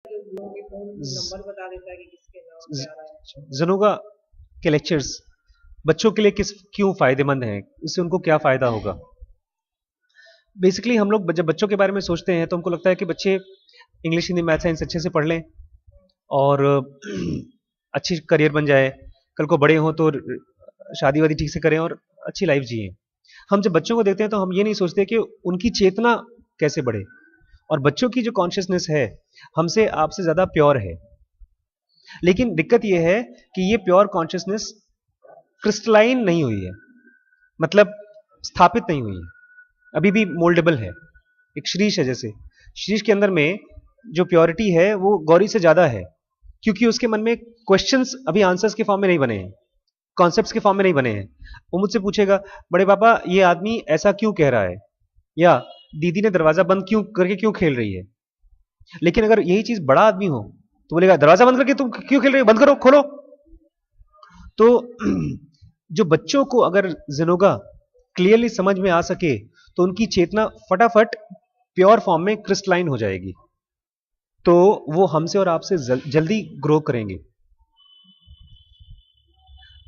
लोग ये फ़ोन ज- नंबर बता देता है कि किसके नाम पे आ रहा है। जनुगा के लेक्चर्स बच्चों के लिए किस क्यों फायदेमंद हैं, इससे उनको क्या फायदा होगा। बेसिकली हम लोग जब बच्चों के बारे में सोचते हैं तो हमको लगता है कि बच्चे इंग्लिश हिंदी मैथ साइंस अच्छे से पढ़ लें और अच्छी करियर बन जाए, कल को बड़े हों तो शादी वादी ठीक से करें और अच्छी लाइफ जिए। हम जब बच्चों को देखते हैं तो हम ये नहीं सोचते कि उनकी चेतना कैसे बढ़े, और बच्चों की जो कॉन्शियसनेस है हमसे आपसे ज़्यादा प्योर है। लेकिन दिक्कत यह है कि ये प्योर कॉन्शियसनेस क्रिस्टलाइन नहीं हुई है, मतलब स्थापित नहीं हुई है, अभी भी मोल्डेबल है। एक शीश है, जैसे शीश के अंदर में जो प्योरिटी है वो गौरी से ज़्यादा है, क्योंकि उसके मन में क्वेश्चंस अभी आंसर्स के फॉर्म में नहीं बने हैं, कॉन्सेप्ट्स के फॉर्म में नहीं बने हैं। वो मुझसे पूछेगा, बड़े पापा ये आदमी ऐसा क्यों कह रहा है, या दीदी ने दरवाजा बंद क्यों करके क्यों खेल रही है। लेकिन अगर यही चीज बड़ा आदमी हो तो बोलेगा, दरवाजा बंद करके तुम क्यों खेल रहे हो, बंद करो खोलो। तो जो बच्चों को अगर जिनोगा क्लियरली समझ में आ सके तो उनकी चेतना फटाफट प्योर फॉर्म में क्रिस्टलाइन हो जाएगी, तो वो हमसे और आपसे जल्दी ग्रो करेंगे।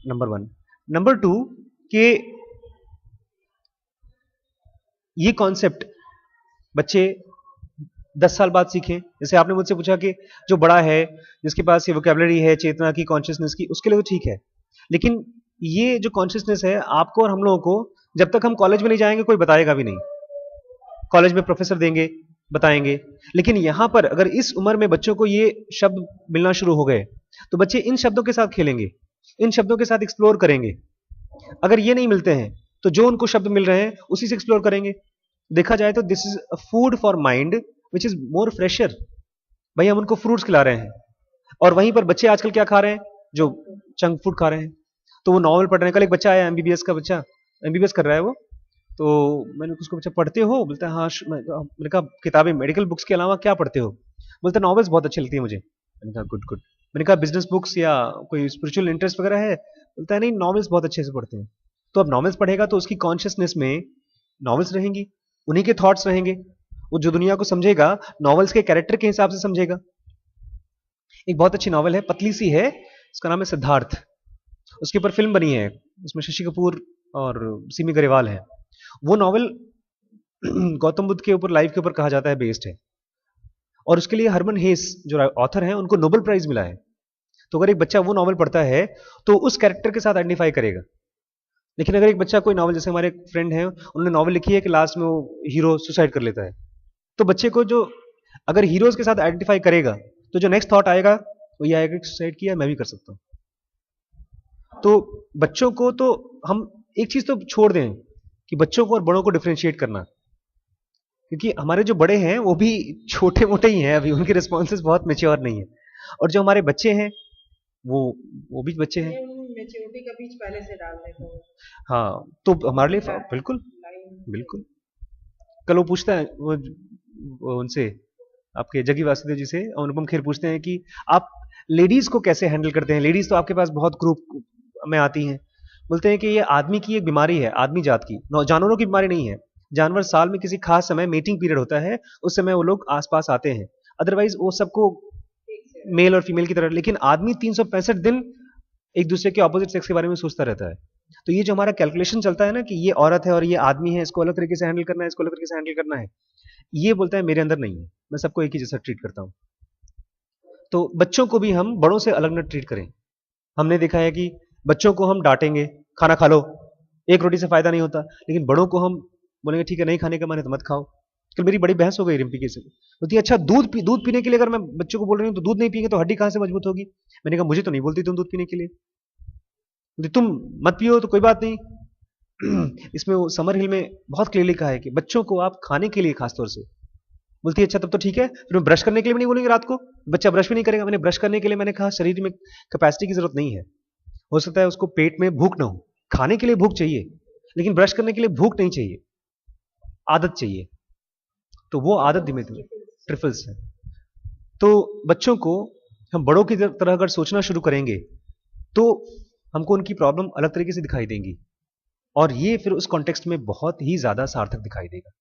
Number one. नंबर टू, कि ये कॉन्सेप्ट बच्चे 10 साल बाद सीखें। जैसे आपने मुझसे पूछा कि जो बड़ा है, जिसके पास ये वोकेबलरी है चेतना की, कॉन्शियसनेस की, उसके लिए तो ठीक है। लेकिन ये जो कॉन्शियसनेस है आपको और हम लोगों को, जब तक हम कॉलेज में नहीं जाएंगे कोई बताएगा भी नहीं। कॉलेज में प्रोफेसर देंगे, बताएंगे। लेकिन यहां पर अगर इस उम्र में बच्चों को ये शब्द मिलना शुरू हो गए तो बच्चे इन शब्दों के साथ खेलेंगे, इन शब्दों के साथ एक्सप्लोर करेंगे। अगर ये नहीं मिलते हैं तो जो उनको शब्द मिल रहे हैं उसी से एक्सप्लोर करेंगे। देखा जाए तो this is a food for mind which is more fresher. भाई हम उनको फ्रूट्स खिला रहे हैं, और वहीं पर बच्चे आजकल क्या खा रहे हैं, जो जंक फूड खा रहे हैं। तो वो नॉवल पढ़ रहे हैं। कल एक बच्चा आया एमबीबीएस का बच्चा, एमबीबीएस कर रहा है वो। तो मैंने उसको पूछा, पढ़ते हो? बोलता है हाँ। मैंने कहा किताबें, मेडिकल बुक्स के अलावा क्या पढ़ते हो? बोलता है नॉवेल्स बहुत अच्छी लगती है मुझे। मैंने कहा गुड गुड। मैंने कहा बिजनेस बुक्स या कोई स्पिरिचुअल इंटरेस्ट वगैरह है? बोलता है नहीं, नॉवेल्स बहुत अच्छे से पढ़ते हैं। तो अब नॉवेल्स पढ़ेगा तो उसकी कॉन्शियसनेस में नॉवेल्स रहेंगी, उन्हीं के थॉट्स रहेंगे। वो जो दुनिया को समझेगा नॉवेल्स के कैरेक्टर के हिसाब से समझेगा। एक बहुत अच्छी नॉवेल है, पतली सी है, उसका नाम है सिद्धार्थ। उसके ऊपर फिल्म बनी है, उसमें शशि कपूर और सिमी गरेवाल है। वो नॉवेल गौतम बुद्ध के ऊपर, लाइफ के ऊपर कहा जाता है बेस्ड है, और उसके लिए हरमन हेस जो ऑथर हैं उनको नोबेल प्राइज मिला है। तो अगर एक बच्चा वो नॉवेल पढ़ता है तो उस कैरेक्टर के साथ आइडेंटिफाई करेगा। लेकिन अगर एक बच्चा कोई नॉवेल, जैसे हमारे फ्रेंड हैं उन्होंने नॉवेल लिखी है कि लास्ट में वो हीरो सुसाइड कर लेता है, तो बच्चे को जो अगर हीरोज के साथ आइडेंटिफाई करेगा तो जो नेक्स्ट थॉट आएगा वो ये आएगा कि सुसाइड किया मैं भी कर सकता हूँ। तो बच्चों को तो हम एक चीज तो छोड़ दें कि बच्चों को और बड़ों को डिफरेंशिएट करना, क्योंकि हमारे जो बड़े हैं वो भी छोटे मोटे ही हैं, अभी उनके रिस्पॉन्सेज बहुत मेच्योर नहीं है। और जो हमारे बच्चे हैं वो वो भी बच्चे हैं। मेच्योरिटी का बीज पहले से डाल देते हैं। हाँ, तो हमारे लिए बिल्कुल लाइन से। बिल्कुल। कल वो पूछता है, वो उनसे, आपके जगी वासुदेव जी से अनुपम खेर पूछते हैं कि आप लेडीज को कैसे हैंडल करते हैं, लेडीज तो आपके पास बहुत ग्रुप में आती हैं। बोलते हैं कि ये आदमी की एक बीमारी है, आदमी जात की, जानवरों की बीमारी नहीं है। जानवर साल में किसी खास समय मीटिंग पीरियड होता है, उस समय वो लोग आसपास आते हैं, अदरवाइज वो सबको मेल और फीमेल की तरह। लेकिन आदमी 365 दिन एक दूसरे के ऑपोजिट सेक्स के बारे में सोचता रहता है। तो ये जो हमारा कैलकुलेशन चलता है ना कि ये औरत है और ये आदमी है, इसको अलग तरीके से हैंडल करना है, इसको अलग तरीके से हैंडल करना है, ये बोलता है मेरे अंदर नहीं है, मैं सबको एक ही जैसा ट्रीट करता हूं। तो बच्चों को भी हम बड़ों से अलग न ट्रीट करें। हमने देखा है कि बच्चों को हम डांटेंगे, खाना खा लो, एक रोटी से फायदा नहीं होता, लेकिन बड़ों को हम बोलेंगे ठीक है नहीं खाने का मन है तो मत खाओ। कल मेरी बड़ी बहस हो गई रिम्पी के से, बोलती है अच्छा दूध पीने के लिए अगर मैं बच्चों को बोल रही हूँ तो दूध नहीं पिएंगे तो हड्डी कहाँ से मजबूत होगी। मैंने कहा मुझे तो नहीं बोलती तुम दूध पीने के लिए, तुम मत पियो तो कोई बात नहीं। इसमें वो समर हिल में बहुत क्लियरली कहा है कि बच्चों को आप खाने के लिए खासतौर से। बोलती है अच्छा तब तो ठीक है, फिर मैं ब्रश करने के लिए भी नहीं बोलूंगी रात को, बच्चा ब्रश भी नहीं करेगा। मैंने ब्रश करने के लिए मैंने कहा शरीर में कैपेसिटी की जरूरत नहीं है, हो सकता है उसको पेट में भूख ना हो, खाने के लिए भूख चाहिए, लेकिन ब्रश करने के लिए भूख नहीं चाहिए, आदत चाहिए। तो वो आदत धीमे धीमे ट्रिफल्स है। तो बच्चों को हम बड़ों की तरह अगर सोचना शुरू करेंगे तो हमको उनकी प्रॉब्लम अलग तरीके से दिखाई देंगी, और ये फिर उस कॉन्टेक्स्ट में बहुत ही ज्यादा सार्थक दिखाई देगा।